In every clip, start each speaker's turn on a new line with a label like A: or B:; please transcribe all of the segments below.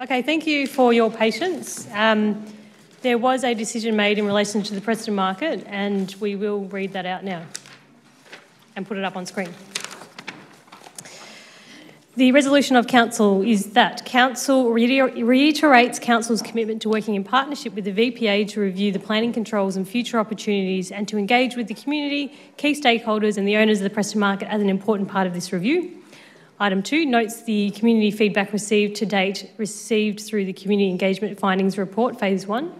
A: Okay, thank you for your patience. There was a decision made in relation to the Preston market, and we will read that out now and put it up on screen. The resolution of Council is that Council reiterates Council's commitment to working in partnership with the VPA to review the planning controls and future opportunities and to engage with the community, key stakeholders and the owners of the Preston market as an important part of this review. Item 2 notes the community feedback received to date received through the Community Engagement Findings Report, Phase 1.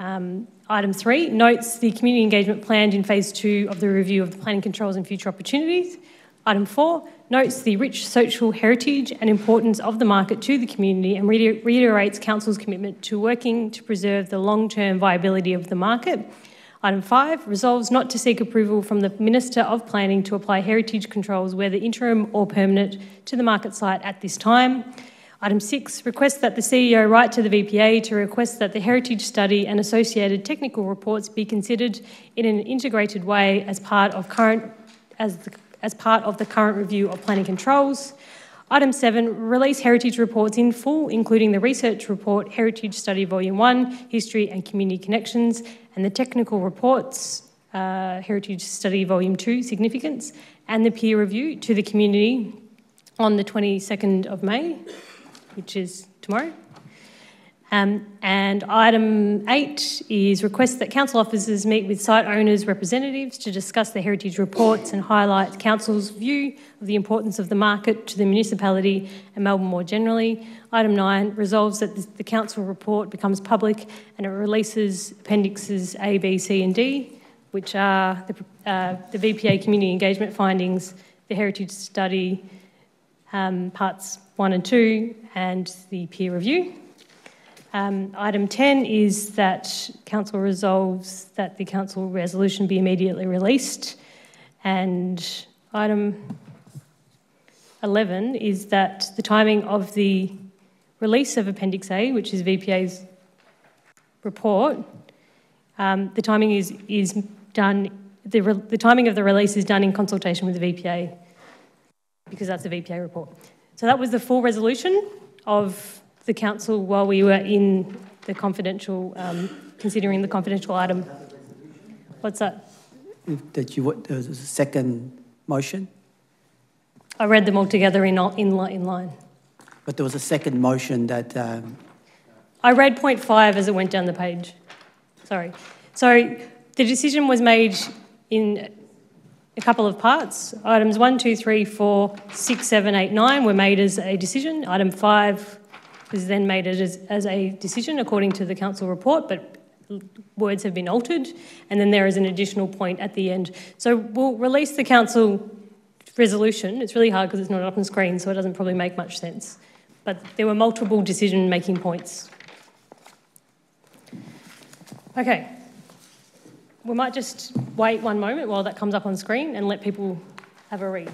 A: Item 3 notes the community engagement planned in Phase 2 of the review of the planning controls and future opportunities. Item 4 notes the rich social heritage and importance of the market to the community and reiterates Council's commitment to working to preserve the long-term viability of the market. Item 5 resolves not to seek approval from the Minister of Planning to apply heritage controls, whether interim or permanent, to the market site at this time. Item 6 requests that the CEO write to the VPA to request that the heritage study and associated technical reports be considered in an integrated way as part of the current review of planning controls. Item 7, release heritage reports in full, including the research report, Heritage Study Volume 1, History and Community Connections, and the technical reports, Heritage Study Volume 2, Significance, and the peer review to the community on the 22nd of May, which is tomorrow. And item 8 is request that council officers meet with site owners' representatives to discuss the heritage reports and highlight council's view of the importance of the market to the municipality and Melbourne more generally. Item 9 resolves that the council report becomes public and it releases appendixes A, B, C and D, which are the VPA community engagement findings, the heritage study, parts 1 and 2, and the peer review. Item 10 is that Council resolves that the Council resolution be immediately released. And item 11 is that the timing of the release of Appendix A, which is VPA's report, the timing is done. The timing of the release is done in consultation with the VPA, because that's the VPA report. So that was the full resolution of the Council while we were in the confidential, considering the confidential item. What's that?
B: There was a second motion?
A: I read them all together in line.
B: But there was a second motion that...
A: I read point 5 as it went down the page. Sorry. So the decision was made in a couple of parts. Items 1, 2, 3, 4, 6, 7, 8, 9 were made as a decision. Item 5 was then made as a decision according to the council report, but words have been altered, and then there is an additional point at the end. So we'll release the council resolution. It's really hard because it's not up on screen, so it doesn't probably make much sense. But there were multiple decision-making points. Okay. We might just wait one moment while that comes up on screen and let people have a read.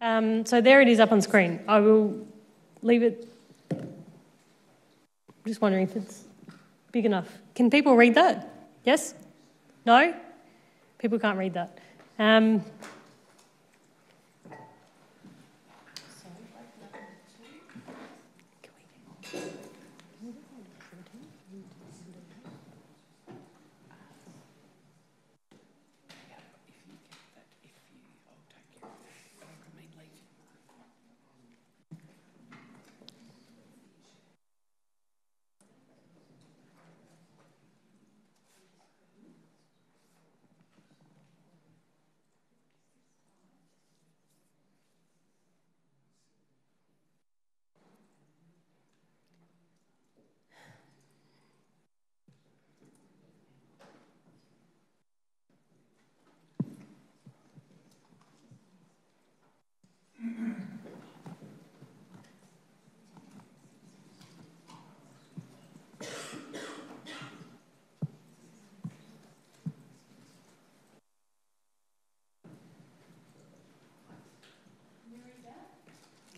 A: So there it is up on screen. I will leave it. I'm just wondering if it's big enough. Can people read that? Yes? No? People can't read that.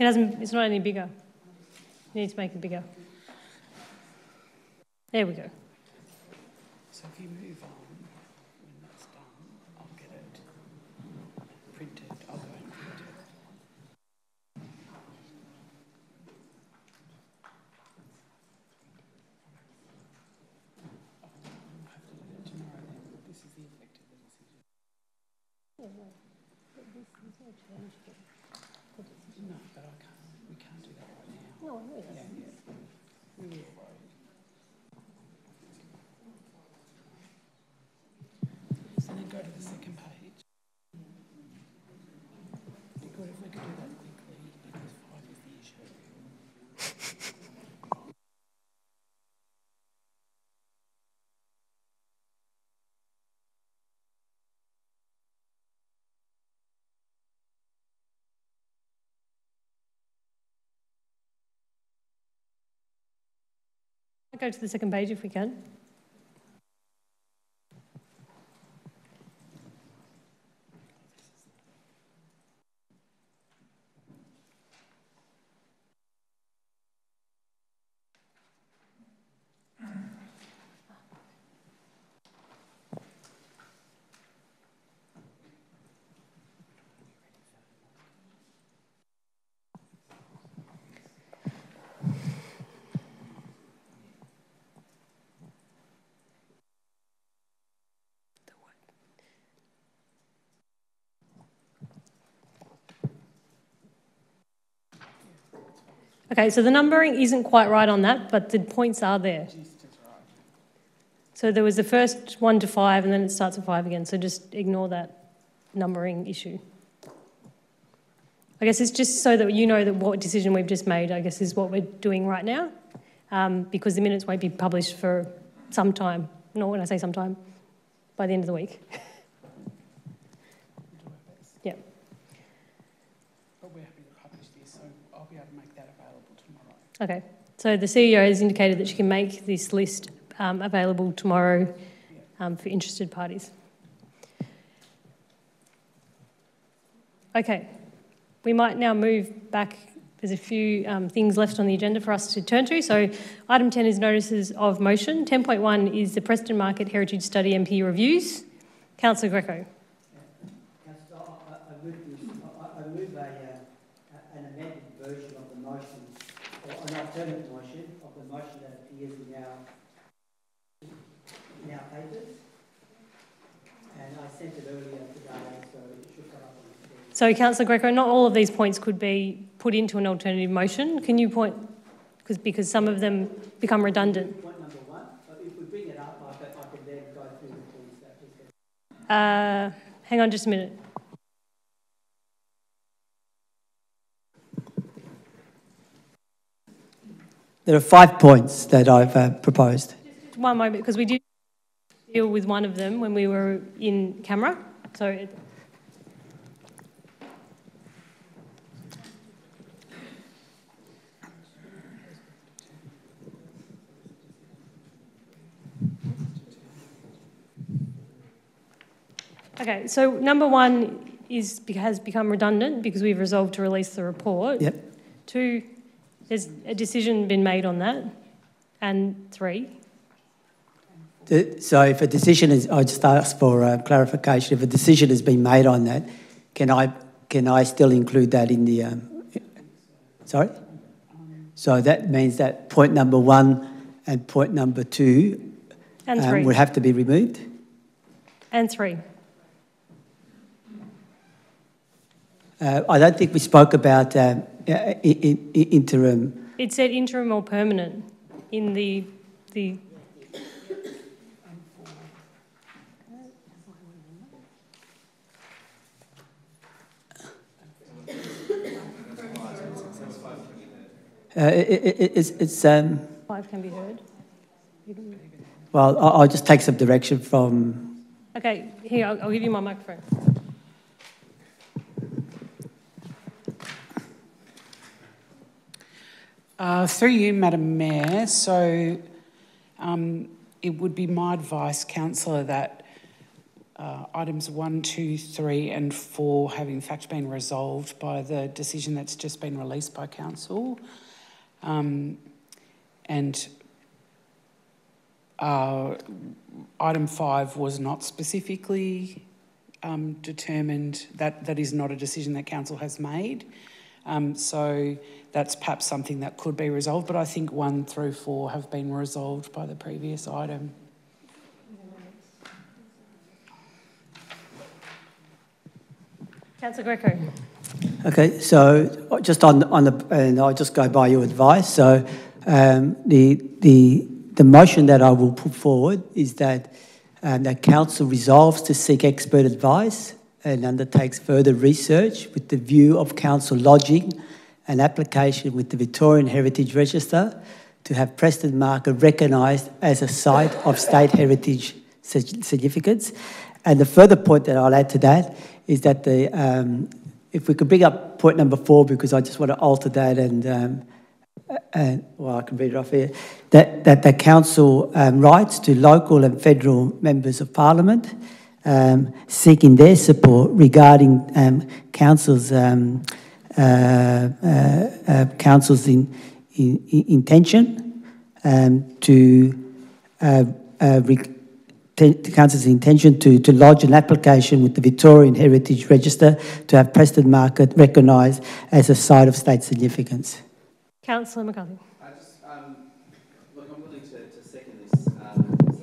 A: It's not any bigger. You need to make it bigger. There we go.
B: So if you move on, when that's done, I'll get it printed. I'll go and print it. I'll have to do that tomorrow then. This is the effect of the decision. No, but I can't. We can't do that right now.
A: No, I know that.
B: Yeah. We were worried. So then go to the second page. It'd be good if we could do that quickly because 5 is the issue.
A: I'll go to the second page if we can. Okay, so the numbering isn't quite right on that, but the points are there. So there was the first 1 to 5 and then it starts at 5 again, so just ignore that numbering issue. I guess it's just so that you know that what decision we've just made, I guess, is what we're doing right now, because the minutes won't be published for some time. Not when I say some time, by the end of the week. Yeah.
B: But we're happy to publish this, so I'll be able to make that available tomorrow.
A: Okay. So the CEO has indicated that she can make this list available tomorrow for interested parties. Okay. We might now move back. There's a few things left on the agenda for us to turn to. So item 10 is notices of motion. 10.1 is the Preston Market Heritage Study MP reviews. Councillor Greco.
C: Councillor, I move an amended version of the motion, or an alternate motion of the motion that appears in our papers. And I sent it earlier today, so it should come up on the screen.
A: So, Councillor Greco, not all of these points could be put into an alternative motion. Can you point, because some of them become redundant?
C: Point number 1, if we bring it up, I can then go through the points that we said.
A: Hang on just a minute.
B: There are 5 points that I've proposed.
A: Just one moment, because we did deal with one of them when we were in camera. So. Okay, so number 1 has become redundant because we've resolved to release the report.
C: Yep.
A: 2, there's a decision been made on that. And 3.
C: So if a decision is, I just ask for clarification. If a decision has been made on that, can I still include that in the? Sorry. So that means that point number 1 and point number 2
A: and 3
C: would have to be removed.
A: And 3.
C: I don't think we spoke about interim.
A: It said interim or permanent in the
C: It's
A: 5 can be heard.
C: Well, I'll just take some direction from.
A: Okay, here, I'll give you my microphone.
B: Through you, Madam Mayor, so it would be my advice, Councillor, that items 1, 2, 3 and 4 have in fact been resolved by the decision that's just been released by Council. And item 5 was not specifically determined. That is not a decision that Council has made. So that's perhaps something that could be resolved, but I think 1 through 4 have been resolved by the previous item.
A: Councillor Greco.
C: Okay, so just on the, and I'll just go by your advice. So the motion that I will put forward is that that Council resolves to seek expert advice and undertakes further research with the view of Council lodging an application with the Victorian Heritage Register to have Preston Market recognised as a site of state heritage significance. And the further point that I'll add to that is that if we could bring up point number 4, because I just want to alter that and well, I can read it off here, that the Council writes to local and federal members of Parliament seeking their support regarding Council's intention Council's intention to lodge an application with the Victorian Heritage Register to have Preston Market recognised as a site of state significance.
A: Councillor McCarthy.
D: Look, I'm willing to second this.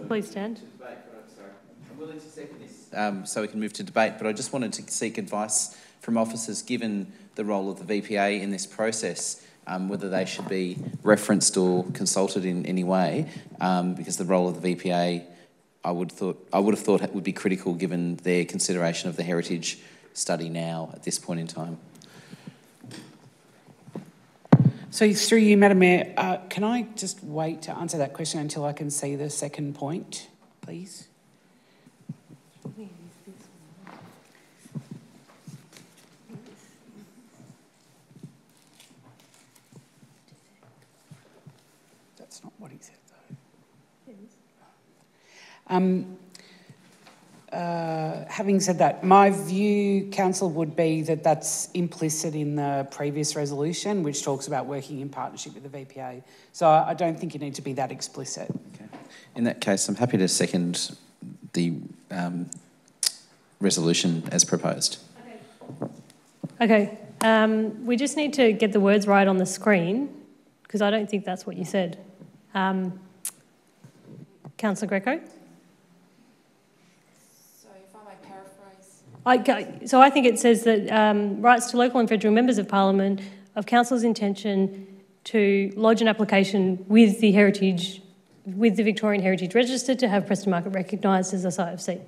A: Please stand.
D: I'm willing to second this so we can move to debate, but I just wanted to seek advice from officers, given the role of the VPA in this process, whether they should be referenced or consulted in any way, because the role of the VPA, I would have thought it would be critical given their consideration of the heritage study now at this point in time.
B: So through you, Madam Mayor, can I just wait to answer that question until I can see the second point, please? That's not what he said, though. Having said that, my view, Council, would be that that's implicit in the previous resolution, which talks about working in partnership with the VPA. So I don't think you need to be that explicit.
D: Okay. In that case, I'm happy to second the resolution as proposed.
A: Okay. We just need to get the words right on the screen, because I don't think that's what you said. Councillor Greco? So I think it says that rights to local and federal members of Parliament of Council's intention to lodge an application with the Victorian Heritage Register to have Preston Market recognised as a site of state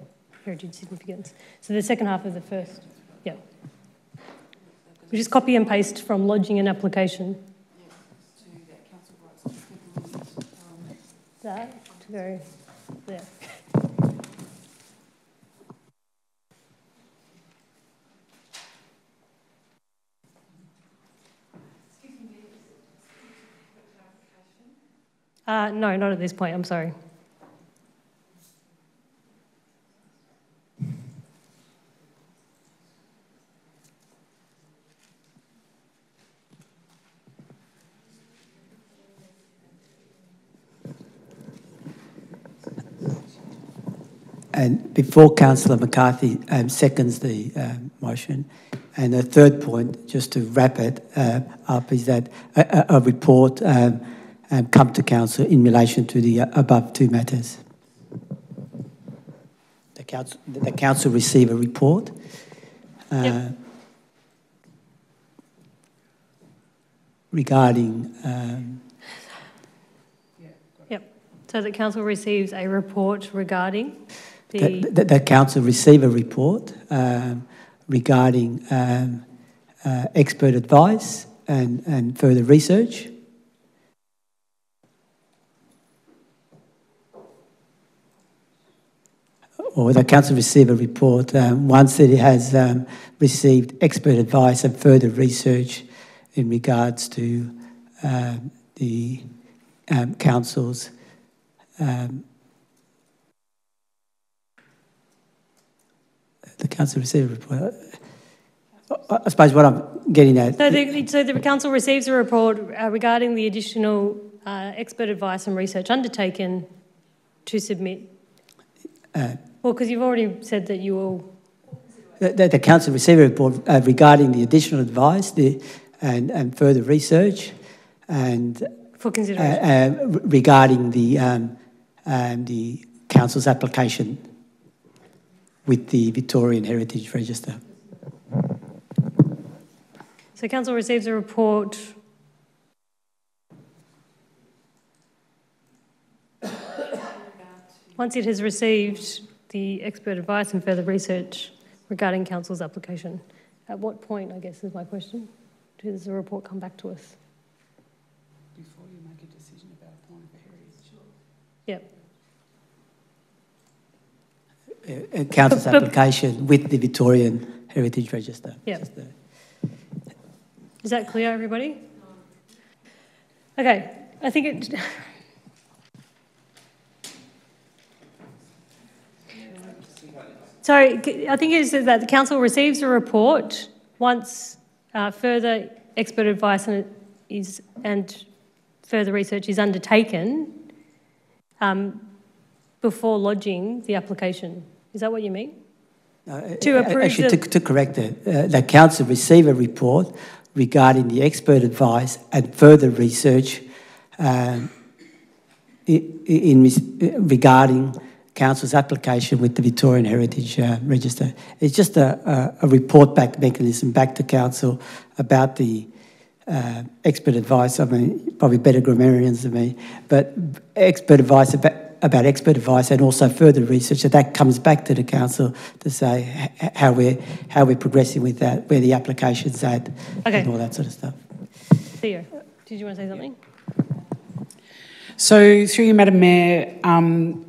A: heritage significance. So the second half of the first, yeah. We just copy and paste from lodging an application. That to go there. No, not at this point, I'm sorry.
C: and before Councillor McCarthy seconds the motion, and the third point, just to wrap it up, is that a report come to council in relation to the above two matters. The council receive a report.
A: Yep.
C: Regarding...
A: Yep. So the council receives a report regarding the...
C: The council receive a report regarding expert advice and further research. Or the council receive a report once it has received expert advice and further research in regards to the council's the council receive a report. I suppose what I'm getting at...
A: So the council receives a report regarding the additional expert advice and research undertaken to submit. Well, because you've already said that you will...
C: The council receive a report regarding the additional advice and further research and...
A: For consideration.
C: Regarding the council's application with the Victorian Heritage Register.
A: So council receives a report once it has received the expert advice and further research regarding council's application. At what point, I guess, is my question? Does the report come back to us?
B: Before you make a decision about applying for heritage.
A: Yep.
C: Council's application with the Victorian Heritage Register.
A: Yep. Is that clear, everybody? Okay, I think it... So I think it says that the council receives a report once further expert advice and further research is undertaken before lodging the application. Is that what you mean? To approve
C: actually, to correct it, the council receive a report regarding the expert advice and further research regarding council's application with the Victorian Heritage Register. It's just a report back mechanism back to council about the expert advice. I mean, probably better grammarians than me, but expert advice about expert advice and also further research. So that comes back to the council to say how we're progressing with that, where the application's at, and all that sort of stuff.
A: Theo, did you want to say something?
B: So, through you, Madam Mayor, I'm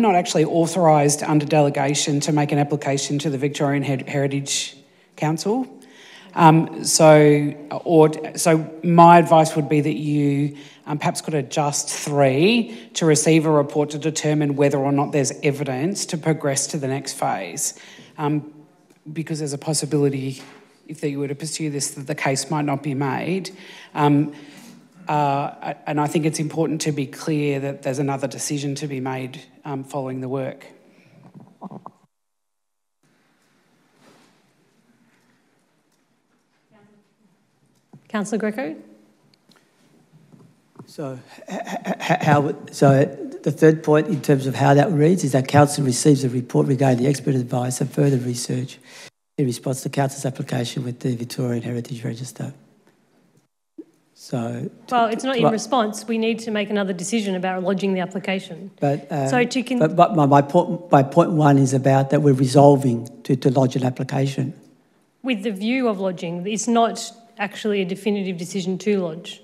B: not actually authorised under delegation to make an application to the Victorian Heritage Council. So my advice would be that you perhaps could adjust 3 to receive a report to determine whether or not there's evidence to progress to the next phase. Because there's a possibility, if you were to pursue this, that the case might not be made. And I think it's important to be clear that there's another decision to be made following the work.
A: Councillor Greco?
C: So the third point in terms of how that reads is that council receives a report regarding the expert advice and further research in response to council's application with the Victorian Heritage Register. So,
A: well, it's not in response. We need to make another decision about lodging the application.
C: But
A: but
C: my point 1 is about that we're resolving to lodge an application.
A: With the view of lodging, it's not actually a definitive decision to lodge.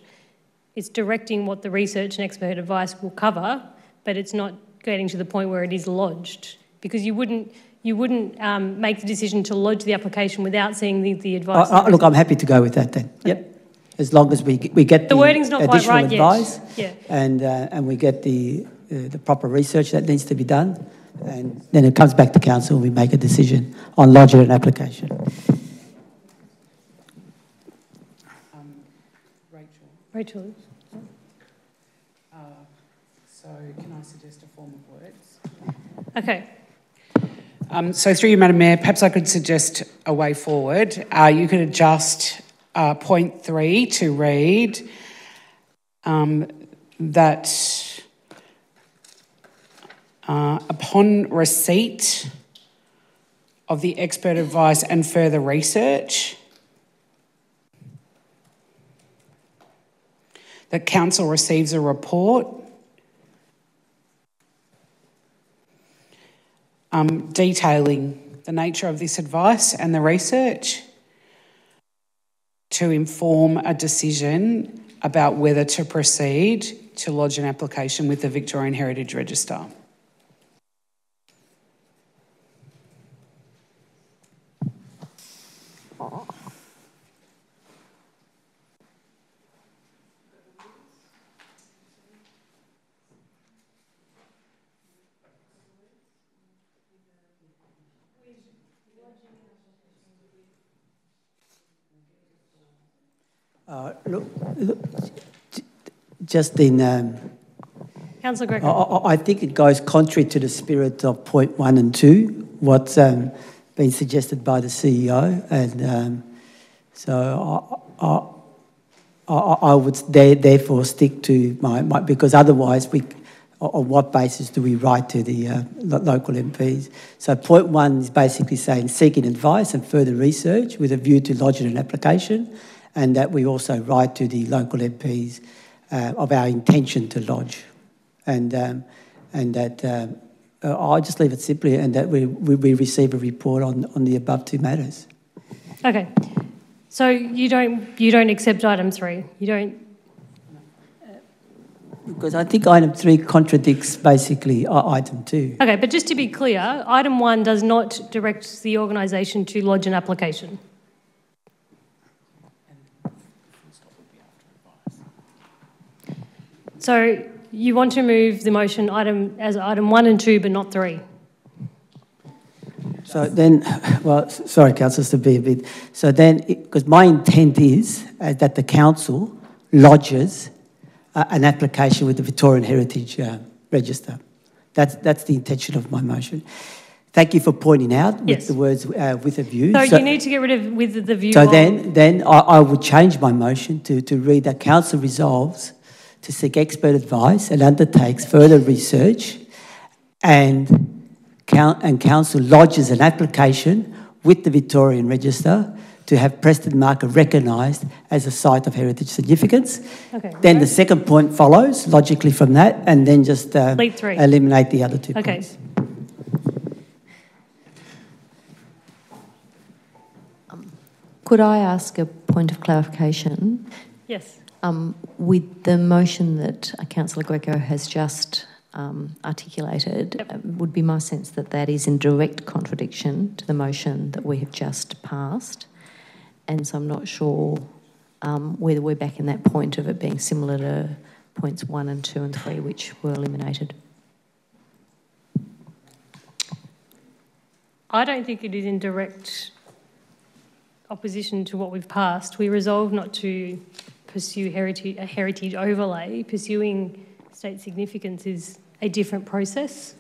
A: It's directing what the research and expert advice will cover, but it's not getting to the point where it is lodged, because you wouldn't make the decision to lodge the application without seeing the advice.
C: Look, I'm happy to go with that then. Yep. As long as we get the
A: wording's not quite right
C: advice
A: yet.
C: and we get the proper research that needs to be done, and then it comes back to council and we make a decision on lodging an application.
A: Rachel.
B: So can I suggest a form of words?
A: Okay.
B: So through you, Madam Mayor, perhaps I could suggest a way forward. You could adjust point 3 to read that upon receipt of the expert advice and further research, the council receives a report detailing the nature of this advice and the research to inform a decision about whether to proceed to lodge an application with the Victorian Heritage Register.
C: Just in,
A: Councillor Greco.
C: I think it goes contrary to the spirit of point 1 and 2, what's been suggested by the CEO, and so I would therefore stick to my because otherwise on what basis do we write to the local MPs? So point 1 is basically saying seeking advice and further research with a view to lodging an application, and that we also write to the local MPs of our intention to lodge, and that I'll just leave it simply, and that we receive a report on the above 2 matters.
A: Okay. So you don't accept item 3? You don't?
C: Because I think item 3 contradicts basically item 2.
A: Okay, but just to be clear, item 1 does not direct the organisation to lodge an application. So you want to move the motion as item 1 and 2, but not 3?
C: So then, well, sorry, councillors, to be a bit. So then, because my intent is that the council lodges an application with the Victorian Heritage Register. That's the intention of my motion. Thank you for pointing out with the words with a view.
A: So you need to get rid of with the view.
C: So then I would change my motion to read that council resolves to seek expert advice and undertakes further research, and council lodges an application with the Victorian Register to have Preston Market recognised as a site of heritage significance. Okay. Then the second point follows logically from that, and then just eliminate the other 2 points.
E: Could I ask a point of clarification?
A: Yes.
E: With the motion that Councillor Greco has just articulated, would be my sense that that is in direct contradiction to the motion that we have just passed. And so I'm not sure whether we're back in that point of it being similar to points 1 and 2 and 3, which were eliminated.
A: I don't think it is in direct opposition to what we've passed. We resolved not to pursue a heritage overlay. Pursuing state significance is a different process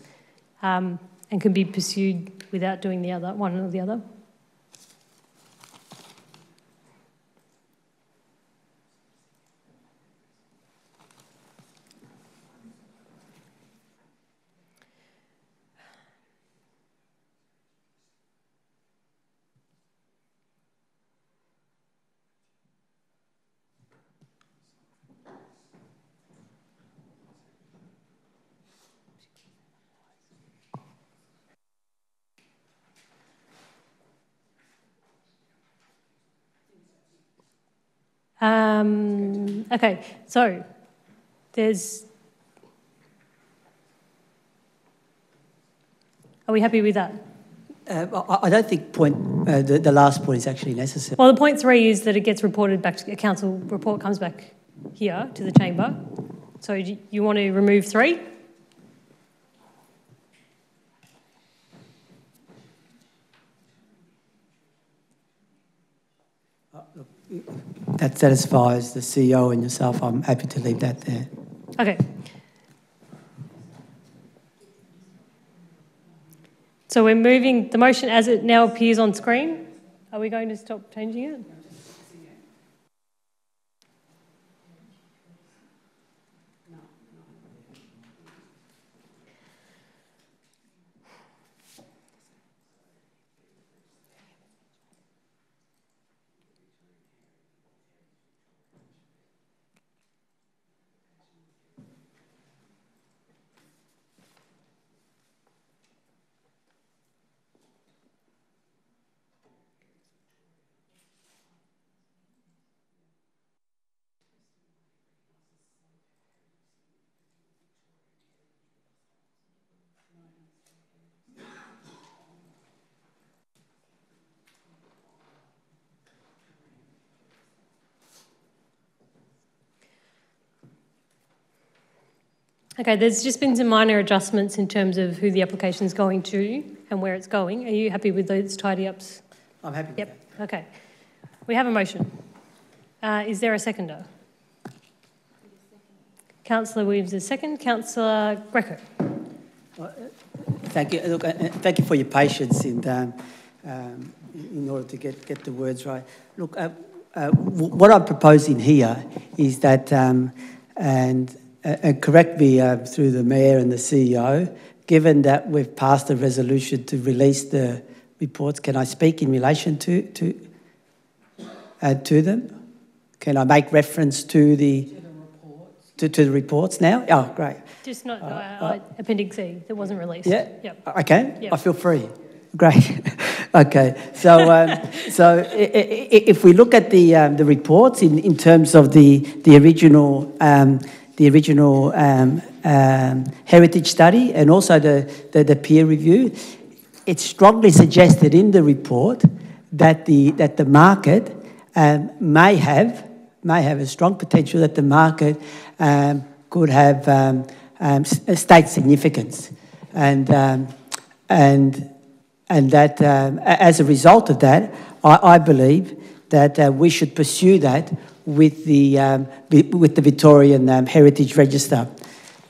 A: and can be pursued without doing the other, one or the other. Okay, so there's... Are we happy with that?
C: I don't think the last point is actually necessary.
A: Well, the point 3 is that it gets reported back to a council report, comes back here to the chamber. So do you want to remove 3?
C: That satisfies the CEO and yourself. I'm happy to leave that there.
A: Okay. So we're moving the motion as it now appears on screen. Are we going to stop changing it? Okay, there's just been some minor adjustments in terms of who the application's going to and where it's going. Are you happy with those tidy-ups?
C: I'm happy with
A: Yep, okay. We have a motion. Is there a seconder? Councillor Williams is second. Councillor Greco.
C: Thank you. Look, thank you for your patience in order to get the words right. Look, what I'm proposing here is that, and correct me through the Mayor and the CEO, given that we've passed a resolution to release the reports, can I speak in relation to them? Can I make reference to the reports now? Oh, great.
A: Just not Appendix C that wasn't released.
C: Yeah.
A: Yep.
C: Okay.
A: Yep.
C: I feel free. Great. Okay. So if we look at the reports in terms of the original heritage study and also the peer review, it's strongly suggested in the report that the market may have a strong potential that the market could have state significance, and that as a result of that, I believe that we should pursue that with the Victorian Heritage Register.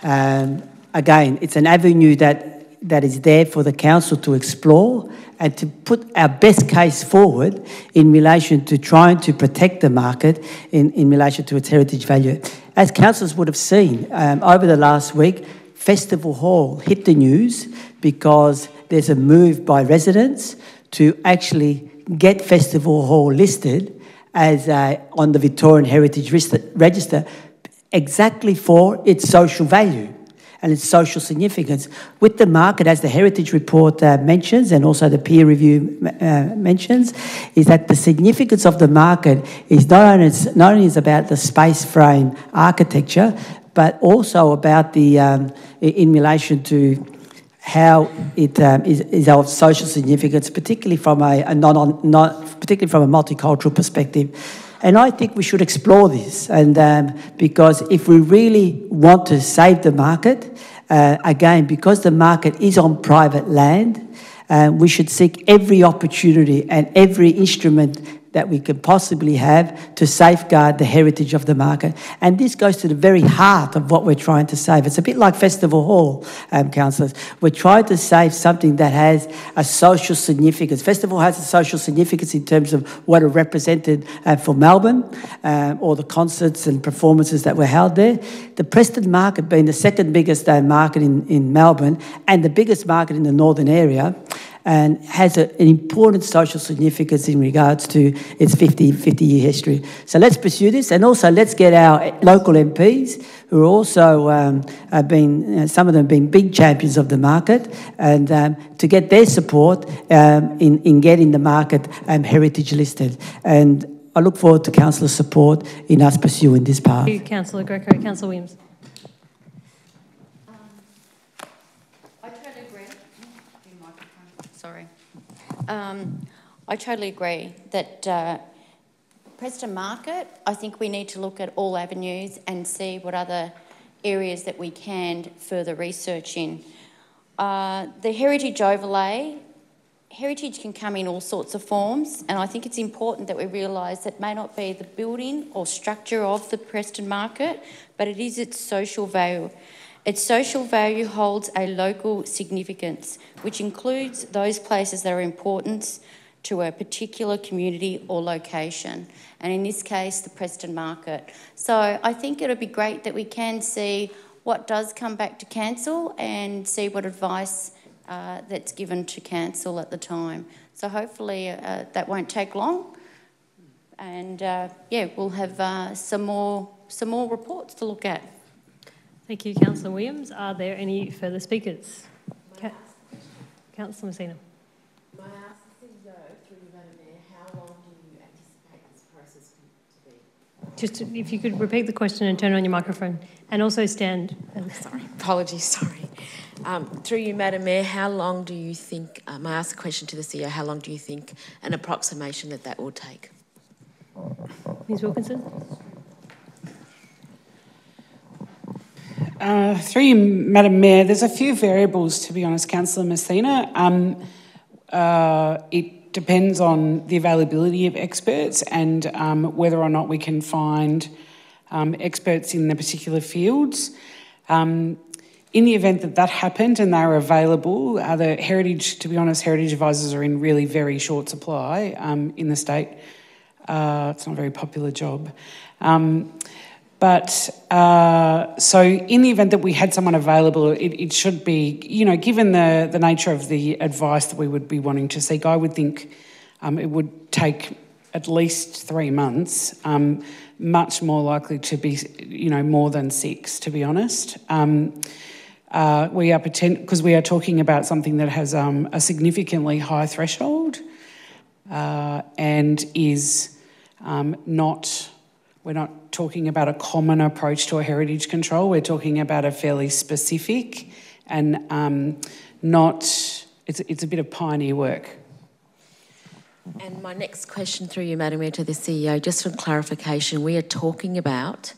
C: Again, it's an avenue that is there for the council to explore and to put our best case forward in relation to trying to protect the market in relation to its heritage value. As councillors would have seen, over the last week, Festival Hall hit the news because there's a move by residents to actually get Festival Hall listed as on the Victorian Heritage Register exactly for its social value and its social significance. With the market, as the Heritage Report mentions, and also the peer review mentions, is that the significance of the market is not only is about the space frame architecture, but also about the in relation to how it is of social significance, particularly from particularly from a multicultural perspective. And I think we should explore this, and because if we really want to save the market, again, because the market is on private land, we should seek every opportunity and every instrument that we can possibly have to safeguard the heritage of the market. And this goes to the very heart of what we're trying to save. It's a bit like Festival Hall, councillors. We're trying to save something that has a social significance. Festival has a social significance in terms of what it represented for Melbourne, or the concerts and performances that were held there. The Preston market being the second biggest market in Melbourne and the biggest market in the northern area, and has an important social significance in regards to its 50-year history. So let's pursue this, and also let's get our local MPs, who are also have been, some of them been big champions of the market, and to get their support in getting the market heritage listed. And I look forward to councillor support in us pursuing this path.
A: Thank you, Councillor Greco. Councillor Williams.
F: I totally agree that Preston Market, I think we need to look at all avenues and see what other areas that we can further research in. The heritage overlay, heritage can come in all sorts of forms, and I think it's important that we realise that it may not be the building or structure of the Preston Market, but it is its social value. Its social value holds a local significance, which includes those places that are important to a particular community or location, and in this case, the Preston Market. So I think it'll be great that we can see what does come back to council and see what advice that's given to council at the time. So hopefully that won't take long, and yeah, we'll have some more reports to look at.
A: Thank you, Councillor Williams. Are there any further speakers? Councillor Messina.
G: May I ask the CEO, through you, Madam Mayor, how long do you anticipate this process to be?
A: Just if you could repeat the question and turn on your microphone, and also stand.
G: Sorry, apologies, sorry. Through you, Madam Mayor, how long do you think, may I ask a question to the CEO, how long do you think an approximation that will take?
A: Ms Wilkinson.
B: Through you, Madam Mayor, there's a few variables, to be honest, Councillor Messina. It depends on the availability of experts and whether or not we can find experts in the particular fields. In the event that that happened and they were available, the heritage, to be honest, heritage advisors are in really very short supply in the state. It's not a very popular job. So in the event that we had someone available, it should be, you know, given the nature of the advice that we would be wanting to seek, I would think it would take at least 3 months, much more likely to be, you know, more than 6, to be honest. Because we are talking about something that has a significantly high threshold and is not... We're not talking about a common approach to a heritage control. We're talking about a fairly specific and it's a bit of pioneer work.
G: And my next question through you, Madam Mayor, to the CEO, just for clarification, we are talking about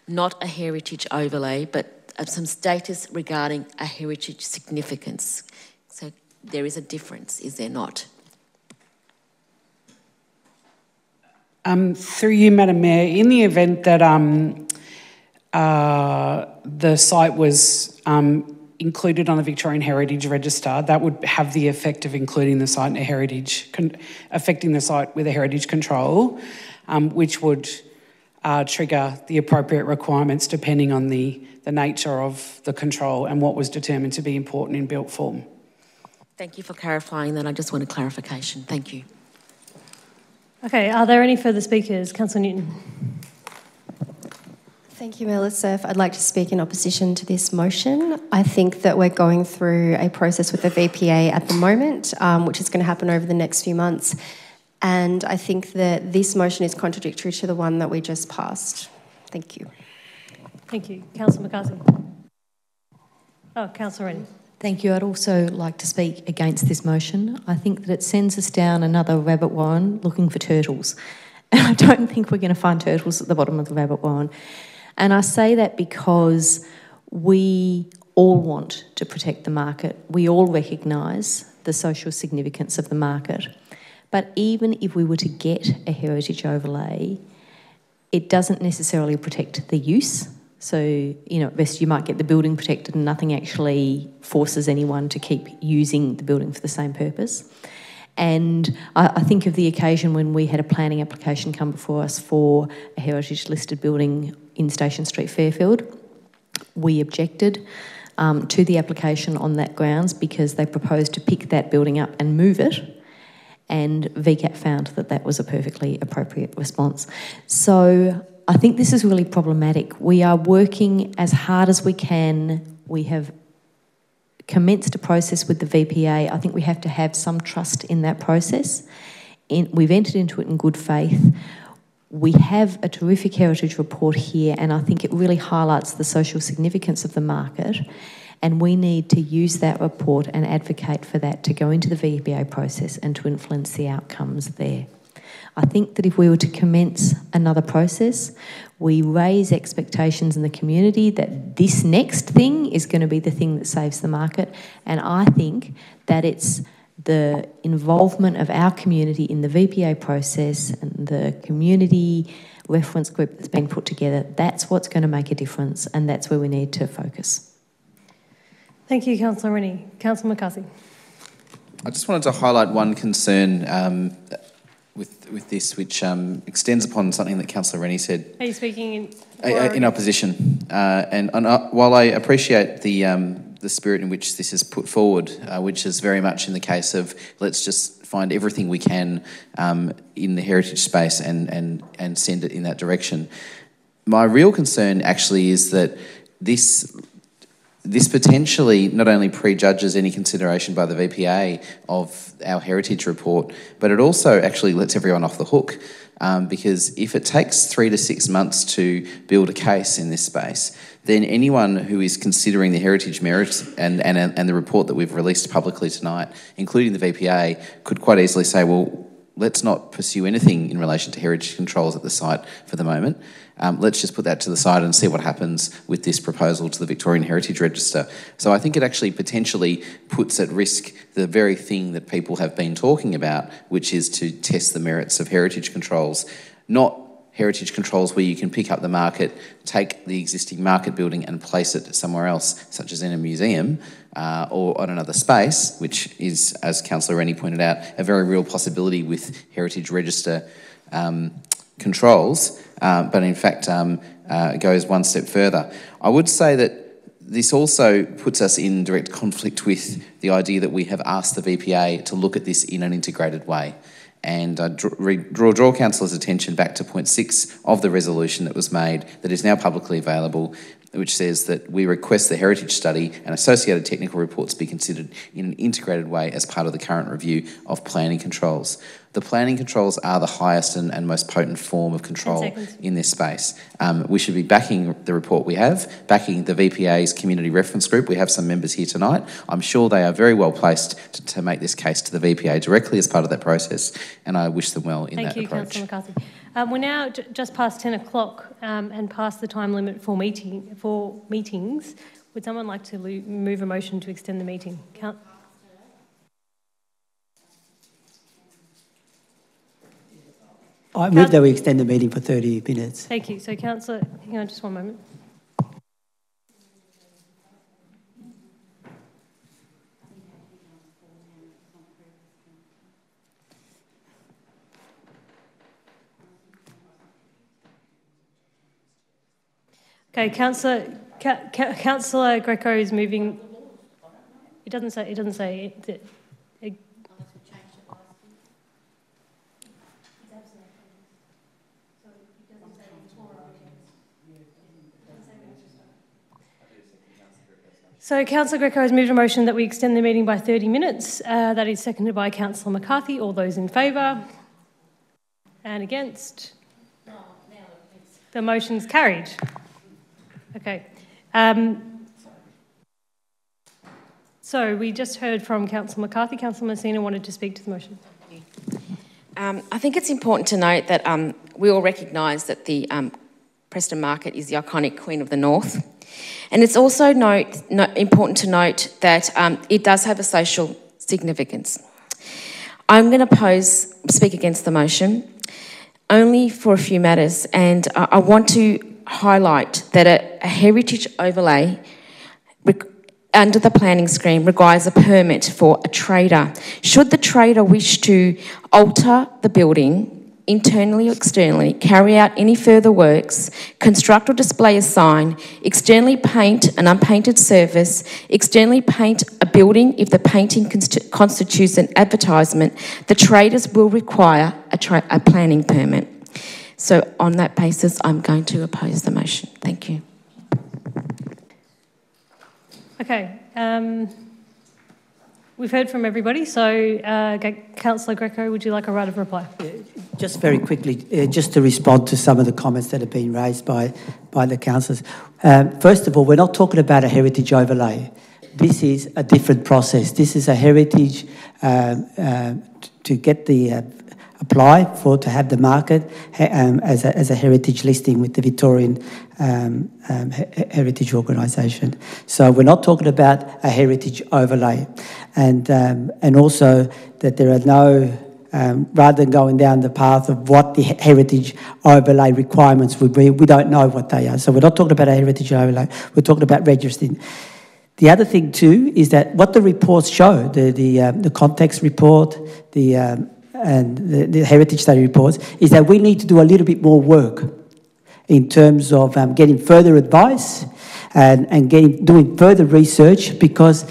G: not a heritage overlay, but some status regarding a heritage significance. So there is a difference, is there not?
B: Through you, Madam Mayor, in the event that the site was included on the Victorian Heritage Register, that would have the effect of including the site in a heritage, affecting the site with a heritage control, which would trigger the appropriate requirements depending on the nature of the control and what was determined to be important in built form.
G: Thank you for clarifying that. I just want a clarification. Thank you.
A: Okay, are there any further speakers? Councillor Newton.
H: Thank you, Mayor Surf. I'd like to speak in opposition to this motion. I think that we're going through a process with the VPA at the moment, which is going to happen over the next few months. And I think that this motion is contradictory to the one that we just passed. Thank you.
A: Thank you. Councillor McCarthy. Oh, Councillor Rennie.
E: Thank you. I'd also like to speak against this motion. I think that it sends us down another rabbit warren looking for turtles. And I don't think we're going to find turtles at the bottom of the rabbit warren. And I say that because we all want to protect the market. We all recognise the social significance of the market. But even if we were to get a heritage overlay, it doesn't necessarily protect the use. So, you know, at best you might get the building protected and nothing actually forces anyone to keep using the building for the same purpose. And I think of the occasion when we had a planning application come before us for a heritage listed building in Station Street, Fairfield. We objected to the application on that grounds because they proposed to pick that building up and move it, and VCAT found that that was a perfectly appropriate response. So I think this is really problematic. We are working as hard as we can. We have commenced a process with the VPA. I think we have to have some trust in that process. We've entered into it in good faith. We have a terrific heritage report here, and I think it really highlights the social significance of the market, and we need to use that report and advocate for that to go into the VPA process and to influence the outcomes there. I think that if we were to commence another process, we raise expectations in the community that this next thing is going to be the thing that saves the market, and I think that it's the involvement of our community in the VPA process and the community reference group that's been put together, that's what's going to make a difference, and that's where we need to focus.
A: Thank you, Councillor Rennie. Councillor McCarthy.
D: I just wanted to highlight one concern with this, which extends upon something that Councillor Rennie said.
A: Are you speaking
D: in opposition? And while I appreciate the spirit in which this is put forward, which is very much in the case of let's just find everything we can in the heritage space and send it in that direction. My real concern actually is that this potentially not only prejudges any consideration by the VPA of our heritage report, but it also actually lets everyone off the hook. Because if it takes 3 to 6 months to build a case in this space, then anyone who is considering the heritage merits and the report that we've released publicly tonight, including the VPA, could quite easily say, well, let's not pursue anything in relation to heritage controls at the site for the moment. Let's just put that to the side and see what happens with this proposal to the Victorian Heritage Register. So I think it actually potentially puts at risk the very thing that people have been talking about, which is to test the merits of heritage controls, not heritage controls where you can pick up the market, take the existing market building and place it somewhere else, such as in a museum or on another space, which is, as Councillor Rennie pointed out, a very real possibility with Heritage Register controls, but in fact goes one step further. I would say that this also puts us in direct conflict with the idea that we have asked the VPA to look at this in an integrated way. And I draw Councillor's attention back to point 6 of the resolution that was made that is now publicly available, which says that we request the heritage study and associated technical reports be considered in an integrated way as part of the current review of planning controls. The planning controls are the highest and most potent form of control in this space. We should be backing the report we have, backing the VPA's community reference group. We have some members here tonight. I'm sure they are very well placed to make this case to the VPA directly as part of that process, and I wish them well in that approach.
A: Thank you, Councillor McCarthy. We're now just past 10 o'clock and past the time limit for meetings. Would someone like to move a motion to extend the meeting?
C: I move that we extend the meeting for 30 minutes.
A: Thank you. So, Councillor, hang on just one moment. Okay, Councillor Greco is moving. It doesn't say. So Councillor Greco has moved a motion that we extend the meeting by 30 minutes. That is seconded by Councillor McCarthy. All those in favour? And against? The motion's carried. Okay. So we just heard from Councillor McCarthy. Councillor Messina wanted to speak to the motion.
G: I think it's important to note that we all recognise that the Preston Market is the iconic Queen of the North. And it's also important to note that it does have a social significance. I'm going to speak against the motion only for a few matters, and I want to highlight that a heritage overlay under the planning scheme requires a permit for a trader. Should the trader wish to alter the building internally or externally, carry out any further works, construct or display a sign, externally paint an unpainted surface, externally paint a building if the painting constitutes an advertisement, the traders will require a planning permit. So on that basis, I'm going to oppose the motion. Thank you.
A: Okay. We've heard from everybody, so Councillor Greco, would you like a right of reply?
C: Just very quickly, just to respond to some of the comments that have been raised by the councillors. First of all, we're not talking about a heritage overlay. This is a different process. This is a heritage to get the apply for to have the market as a heritage listing with the Victorian Heritage Organisation. So we're not talking about a heritage overlay, and also that there are no rather than going down the path of what the heritage overlay requirements would be, we don't know what they are. So we're not talking about a heritage overlay. We're talking about registering. The other thing too is that what the reports show, the context report, and the heritage study reports, is that we need to do a little bit more work in terms of getting further advice and doing further research, because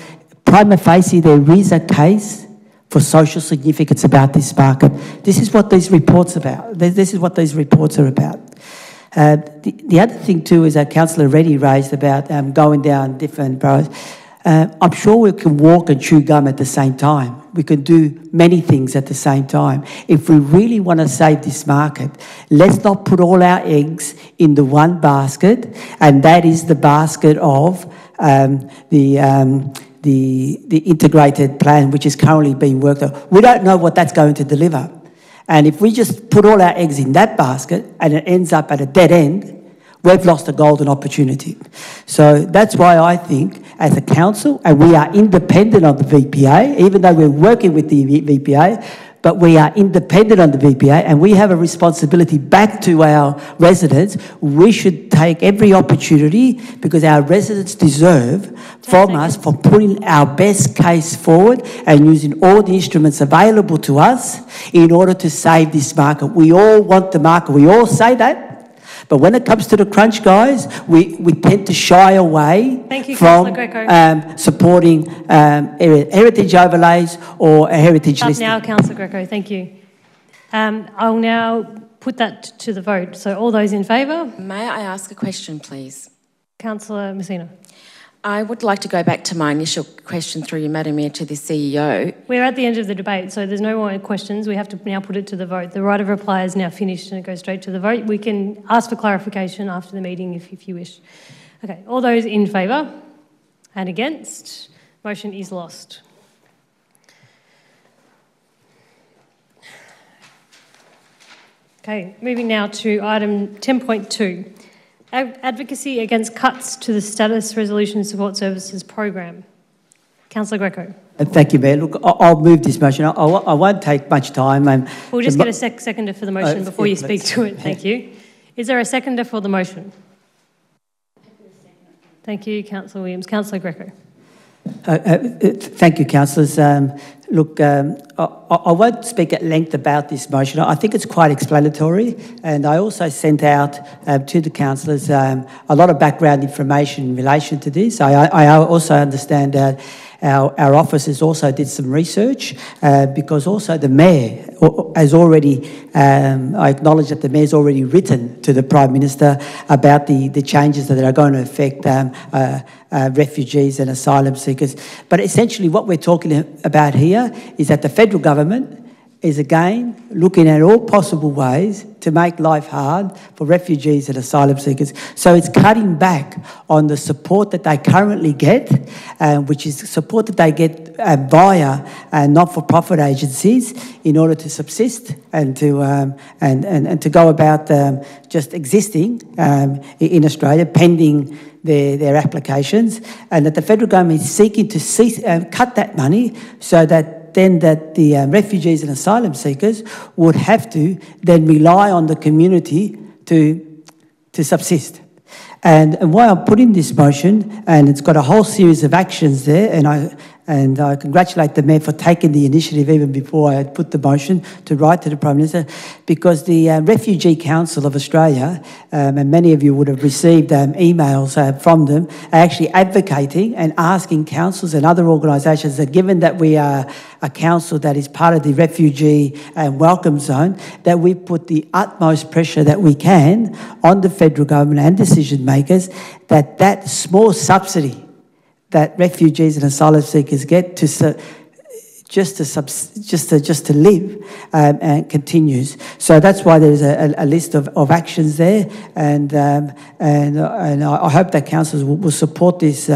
C: prima facie there is a case for social significance about this market. This is what these reports about. This is what these reports are about. The other thing too is that Councillor Reddy raised about going down different roads. I'm sure we can walk and chew gum at the same time. We can do many things at the same time. If we really want to save this market, let's not put all our eggs in the one basket, and that is the basket of the integrated plan, which is currently being worked on. We don't know what that's going to deliver. And if we just put all our eggs in that basket and it ends up at a dead end, we've lost a golden opportunity. So that's why I think, as a council, and we are independent of the VPA, even though we're working with the VPA, but we are independent of the VPA, and we have a responsibility back to our residents. We should take every opportunity, because our residents deserve from us for putting our best case forward and using all the instruments available to us in order to save this market. We all want the market. We all say that. But when it comes to the crunch, guys, we tend to shy away from supporting heritage overlays or a heritage list.
A: Now, Councillor Greco, thank you. I'll now put that to the vote. So all those in favour?
G: May I ask a question, please?
A: Councillor Messina.
G: I would like to go back to my initial question through you, Madam Mayor, to the CEO.
A: We're at the end of the debate, so there's no more questions. We have to now put it to the vote. The right of reply is now finished and it goes straight to the vote. We can ask for clarification after the meeting if you wish. Okay, all those in favour and against? Motion is lost. Okay, moving now to item 10.2. Advocacy against cuts to the Status Resolution Support Services program. Councillor Greco.
C: Thank you, Mayor. Look, I'll move this motion. I won't take much time.
A: We'll just get a seconder for the motion before you speak to it. Thank you. Is there a seconder for the motion? Thank you, Councillor Williams. Councillor Greco.
C: Thank you, councillors. Look, I won't speak at length about this motion. I think it's quite explanatory, and I also sent out to the councillors a lot of background information in relation to this. I also understand that our officers also did some research, because also the Mayor has already, I acknowledge that the Mayor's already written to the Prime Minister about the changes that are going to affect refugees and asylum seekers. But essentially what we're talking about here is that the federal government is again looking at all possible ways to make life hard for refugees and asylum seekers. So it's cutting back on the support that they currently get, which is support that they get via not-for-profit agencies in order to subsist and to go about just existing in Australia pending their applications, and that the federal government is seeking to cut that money so that the refugees and asylum seekers would have to then rely on the community to subsist. And why I'm putting this motion, and it's got a whole series of actions there, and I congratulate the Mayor for taking the initiative even before I had put the motion to write to the Prime Minister, because the Refugee Council of Australia, and many of you would have received emails from them, are actually advocating and asking councils and other organisations that, given that we are a council that is part of the refugee and welcome zone, that we put the utmost pressure that we can on the federal government and decision makers that small subsidy that refugees and asylum seekers get just to live and continues. So that's why there's a list of actions there, and I hope that councillors will support this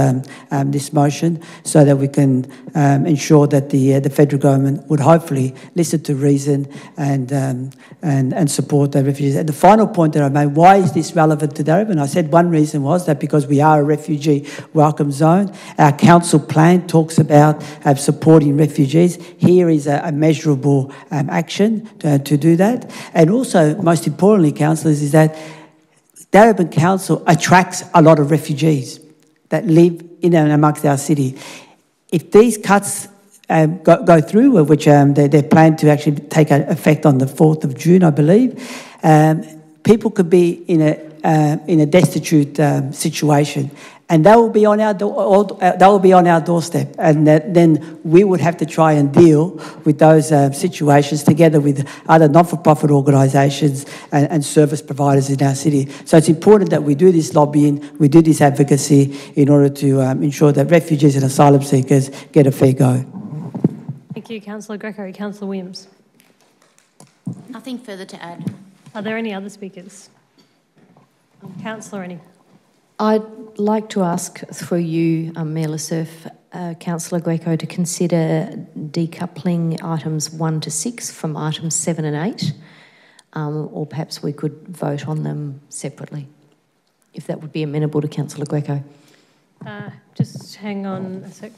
C: this motion so that we can ensure that the federal government would hopefully listen to reason and support the refugees. And the final point that I made, why is this relevant to Darabin? I said one reason was that because we are a refugee welcome zone, our council plan talks about supporting refugees. Here is a measurable action to do that. And also, most importantly, councillors, is that Darabin Council attracts a lot of refugees. that live in and amongst our city. If these cuts go through, which they're planned to actually take effect on the 4th of June, I believe, people could be in a destitute situation, and they will be on our doorstep, and then we would have to try and deal with those situations together with other not-for-profit organisations and service providers in our city. So it's important that we do this lobbying, we do this advocacy in order to ensure that refugees and asylum seekers get a fair go.
A: Thank you, Councillor Greco. Councillor Williams.
F: Nothing further to add.
A: Are there any other speakers? Councillor Rennie.
E: I'd like to ask through you, Mayor Lassurf, Councillor Greco, to consider decoupling items 1 to 6 from items 7 and 8, or perhaps we could vote on them separately, if that would be amenable to Councillor Greco.
A: Just hang on a sec.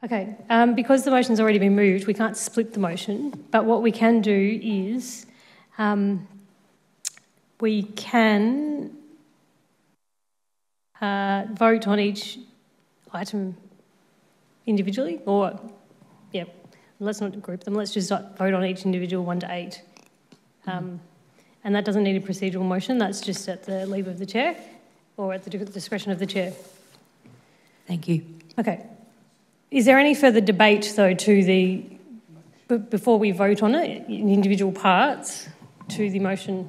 A: Okay, because the motion's already been moved, we can't split the motion, but what we can do is we can vote on each item individually, or, yeah, let's not group them, let's just vote on each individual 1 to 8. And that doesn't need a procedural motion, that's just at the leave of the chair, or at the discretion of the chair.
E: Thank you.
A: Okay. Is there any further debate, though, before we vote on it, in individual parts, to the motion?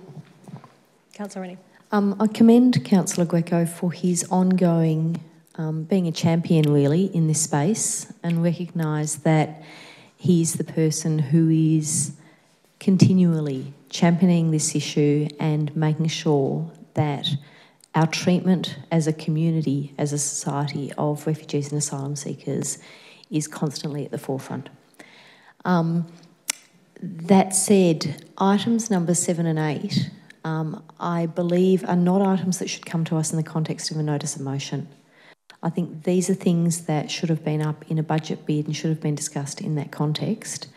A: Councillor Rennie.
E: I commend Councillor Greco for his ongoing being a champion, really, in this space, and recognise that he's the person who is continually championing this issue and making sure that our treatment as a community, as a society of refugees and asylum seekers is constantly at the forefront. That said, items number 7 and 8, I believe are not items that should come to us in the context of a notice of motion. I think these are things that should have been up in a budget bid and should have been discussed in that context.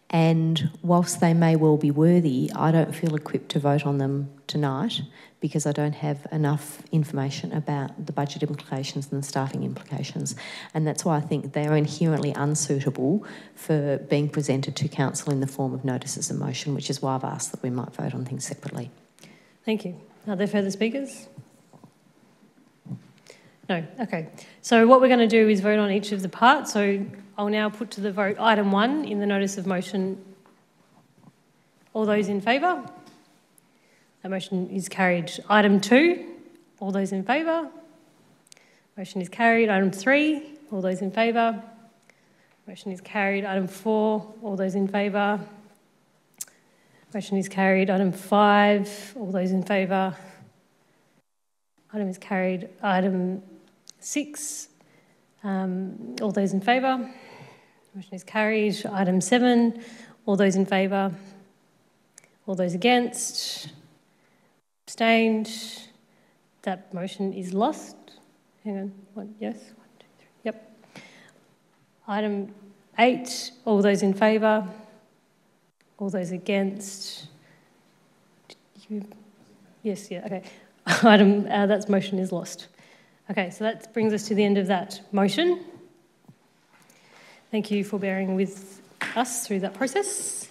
E: And whilst they may well be worthy, I don't feel equipped to vote on them tonight because I don't have enough information about the budget implications and the staffing implications. And that's why I think they are inherently unsuitable for being presented to council in the form of notices of motion, which is why I've asked that we might vote on things separately.
A: Thank you. Are there further speakers? No. Okay. So what we're going to do is vote on each of the parts. So I'll now put to the vote item 1 in the notice of motion. All those in favour? That motion is carried. Item 2, all those in favour? Motion is carried. Item 3, all those in favour? Motion is carried. Item 4, all those in favour? Motion is carried. Item 5, all those in favour? Item is carried. Item 6, all those in favour? Motion is carried. Item 7, all those in favour? All those against? Abstained? That motion is lost. Hang on. One, yes? 1, 2, 3. Yep. Item 8, all those in favour? All those against? Yes, yeah, okay. Item, that motion is lost. Okay, so that brings us to the end of that motion. Thank you for bearing with us through that process.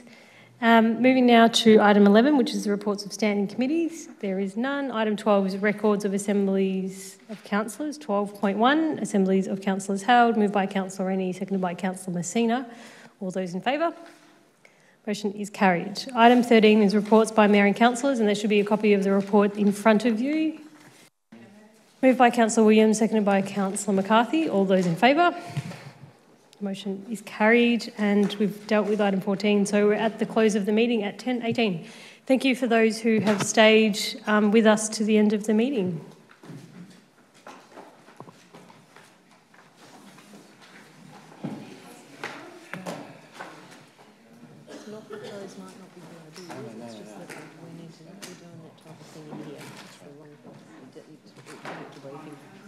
A: Moving now to item 11, which is the reports of standing committees. There is none. Item 12 is records of assemblies of councillors. 12.1, assemblies of councillors held. Moved by Councillor Rennie, seconded by Councillor Messina. All those in favour? Motion is carried. Item 13 is reports by Mayor and Councillors, and there should be a copy of the report in front of you. Moved by Councillor Williams, seconded by Councillor McCarthy. All those in favour? Motion is carried, and we've dealt with item 14, so we're at the close of the meeting at 10:18. Thank you for those who have stayed with us to the end of the meeting.
E: Not that those might not be good ideas, it's just that we need to be doing that type of thing in here. It's the wrong place. We need to briefing.